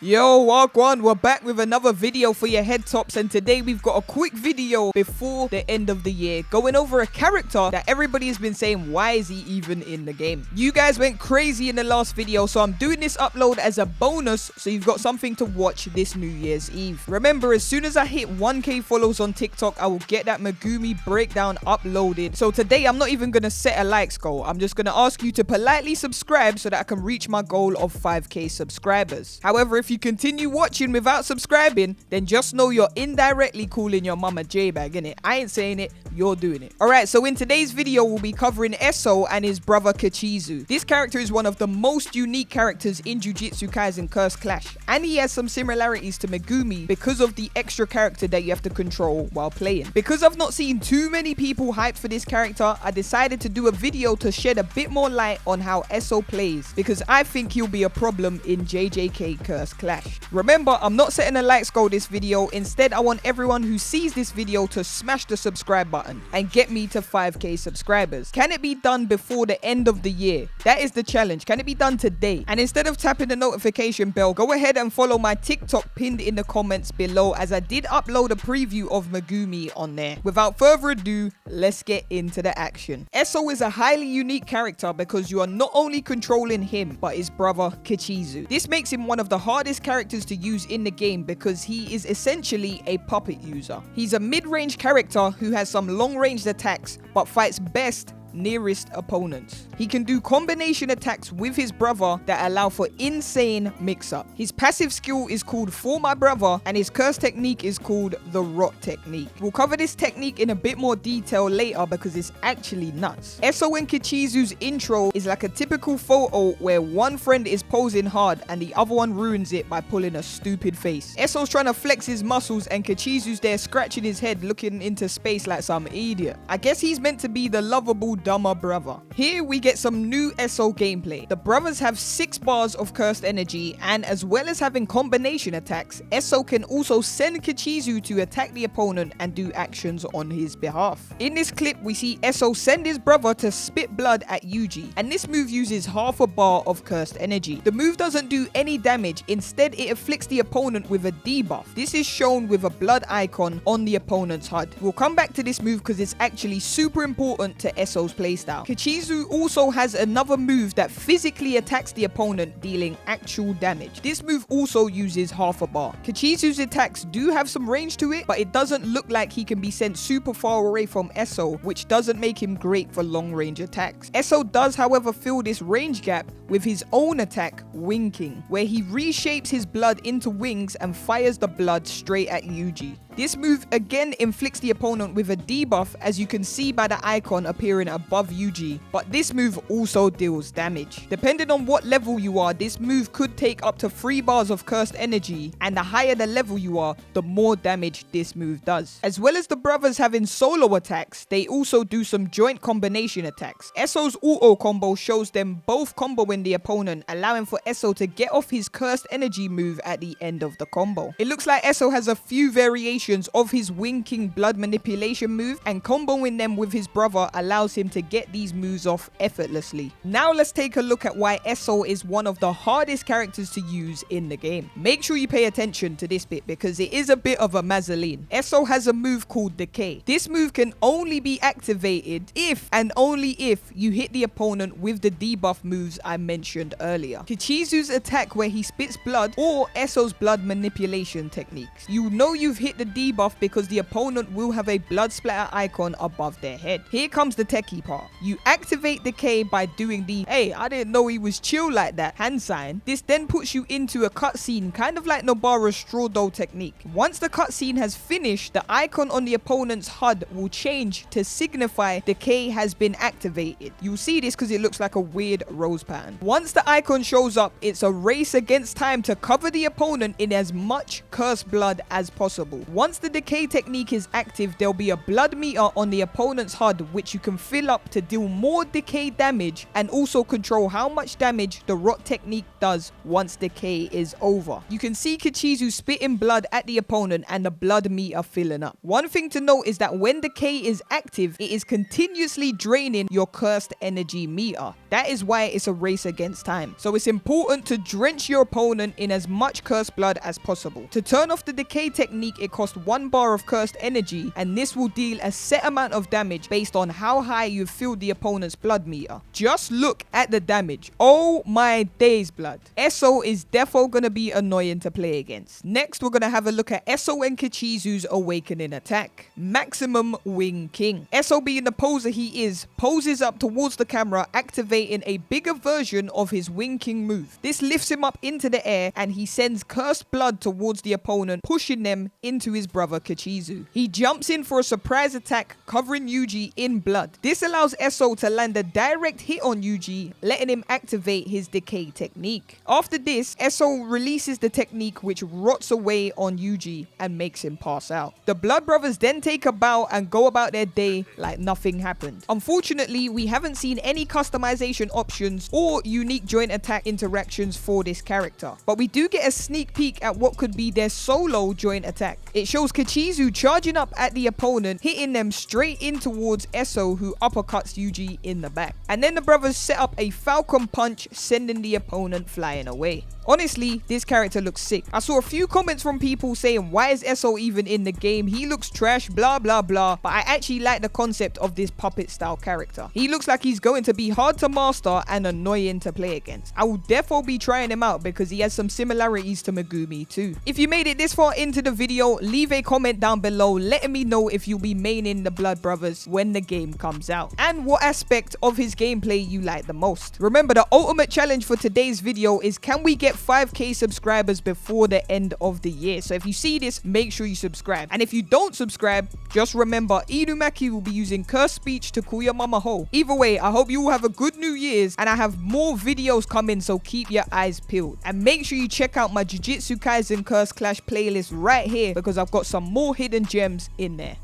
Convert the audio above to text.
Yo, Wagwan, we're back with another video for your head tops, and today we've got a quick video before the end of the year going over a character that everybody has been saying, why is he even in the game? You guys went crazy in the last video, so I'm doing this upload as a bonus so you've got something to watch this New Year's Eve. Remember, as soon as I hit 1k follows on TikTok, I will get that Megumi breakdown uploaded. So today I'm not even gonna set a likes goal. I'm just gonna ask you to politely subscribe so that I can reach my goal of 5k subscribers. However, if you continue watching without subscribing, then just know you're indirectly calling your mama J-Bag, innit? I ain't saying it, you're doing it. Alright, so in today's video, we'll be covering Eso and his brother Kechizu. This character is one of the most unique characters in JUJUTSU Kaisen Cursed Clash, and he has some similarities to Megumi because of the extra character that you have to control while playing. Because I've not seen too many people hyped for this character, I decided to do a video to shed a bit more light on how Eso plays, because I think he'll be a problem in JJK Cursed Clash. Remember, I'm not setting a likes goal this video. Instead, I want everyone who sees this video to smash the subscribe button and get me to 5k subscribers. Can it be done before the end of the year? That is the challenge. Can it be done today? And instead of tapping the notification bell, go ahead and follow my TikTok pinned in the comments below, as I did upload a preview of Megumi on there. Without further ado, let's get into the action. Eso is a highly unique character because you are not only controlling him, but his brother Kechizu. This makes him one of the hardest characters to use in the game because he is essentially a puppet user. He's a mid-range character who has some long-range attacks but fights best nearest opponents. He can do combination attacks with his brother that allow for insane mix-up. His passive skill is called For My Brother, and his curse technique is called the Rot technique. We'll cover this technique in a bit more detail later because it's actually nuts. Eso and Kechizu's intro is like a typical photo where one friend is posing hard and the other one ruins it by pulling a stupid face. Eso's trying to flex his muscles and Kechizu's there scratching his head looking into space like some idiot. I guess he's meant to be the lovable dumber brother. Here we get some new Eso gameplay. The brothers have 6 bars of cursed energy, and as well as having combination attacks, Eso can also send Kechizu to attack the opponent and do actions on his behalf. In this clip, we see Eso send his brother to spit blood at Yuji, and this move uses half a bar of cursed energy. The move doesn't do any damage, instead it afflicts the opponent with a debuff. This is shown with a blood icon on the opponent's HUD. We'll come back to this move because it's actually super important to Eso's playstyle. Kechizu also has another move that physically attacks the opponent, dealing actual damage. This move also uses half a bar. Kechizu's attacks do have some range to it, but it doesn't look like he can be sent super far away from Eso, which doesn't make him great for long range attacks. Eso does, however, fill this range gap with his own attack, Winking, where he reshapes his blood into wings and fires the blood straight at Yuji. This move again inflicts the opponent with a debuff, as you can see by the icon appearing above Yuji, but this move also deals damage. Depending on what level you are, this move could take up to 3 bars of cursed energy, and the higher the level you are, the more damage this move does. As well as the brothers having solo attacks, they also do some joint combination attacks. Eso's auto combo shows them both comboing the opponent, allowing for Eso to get off his cursed energy move at the end of the combo. It looks like Eso has a few variations of his winking blood manipulation move, and comboing them with his brother allows him to get these moves off effortlessly. Now let's take a look at why Eso is one of the hardest characters to use in the game. Make sure you pay attention to this bit because it is a bit of a mazzoline. Eso has a move called Decay. This move can only be activated if and only if you hit the opponent with the debuff moves I mentioned earlier. Kechizu's attack where he spits blood, or Eso's blood manipulation techniques. You know you've hit the debuff because the opponent will have a blood splatter icon above their head. Here comes the techie part. You activate Decay by doing the "hey, I didn't know he was chill like that" hand sign. This then puts you into a cutscene, kind of like Nobara's straw dough technique. Once the cutscene has finished, the icon on the opponent's HUD will change to signify Decay has been activated. You'll see this because it looks like a weird rose pattern. Once the icon shows up, it's a race against time to cover the opponent in as much cursed blood as possible. Once the Decay technique is active, there'll be a blood meter on the opponent's HUD which you can fill up to deal more Decay damage and also control how much damage the rot technique does once Decay is over. You can see Kechizu spitting blood at the opponent and the blood meter filling up. One thing to note is that when Decay is active, it is continuously draining your cursed energy meter. That is why it's a race against time. So it's important to drench your opponent in as much cursed blood as possible. To turn off the Decay technique, it costs 1 bar of cursed energy, and this will deal a set amount of damage based on how high you've filled the opponent's blood meter. Just look at the damage. Oh my days, blood. Eso is defo gonna be annoying to play against. Next, we're gonna have a look at Eso and Kechizu's awakening attack. Maximum Wing King. Eso, being the poser he is, poses up towards the camera, activating a bigger version of his Wing King move. This lifts him up into the air and he sends cursed blood towards the opponent, pushing them into his brother Kechizu. He jumps in for a surprise attack, covering Yuji in blood. This allows Eso to land a direct hit on Yuji, letting him activate his Decay technique. After this, Eso releases the technique which rots away on Yuji and makes him pass out. The Blood Brothers then take a bow and go about their day like nothing happened. Unfortunately, we haven't seen any customization options or unique joint attack interactions for this character, but we do get a sneak peek at what could be their solo joint attack. It shows Kechizu charging up at the opponent, hitting them straight in towards Eso, who uppercuts Yuji in the back. And then the brothers set up a Falcon Punch, sending the opponent flying away. Honestly, this character looks sick. I saw a few comments from people saying, why is Eso even in the game? He looks trash, blah blah blah. But I actually like the concept of this puppet style character. He looks like he's going to be hard to master and annoying to play against. I will definitely be trying him out because he has some similarities to Megumi too. If you made it this far into the video, leave a comment down below letting me know if you'll be maining the Blood Brothers when the game comes out and what aspect of his gameplay you like the most. Remember, the ultimate challenge for today's video is, can we get 5k subscribers before the end of the year? So if you see this, make sure you subscribe, and if you don't subscribe, just remember Inumaki will be using cursed speech to call your mama ho. Either way, I hope you all have a good New Year's, and I have more videos coming, so keep your eyes peeled. And make sure you check out my Jujutsu Kaisen Cursed Clash playlist right here because I've got some more hidden gems in there.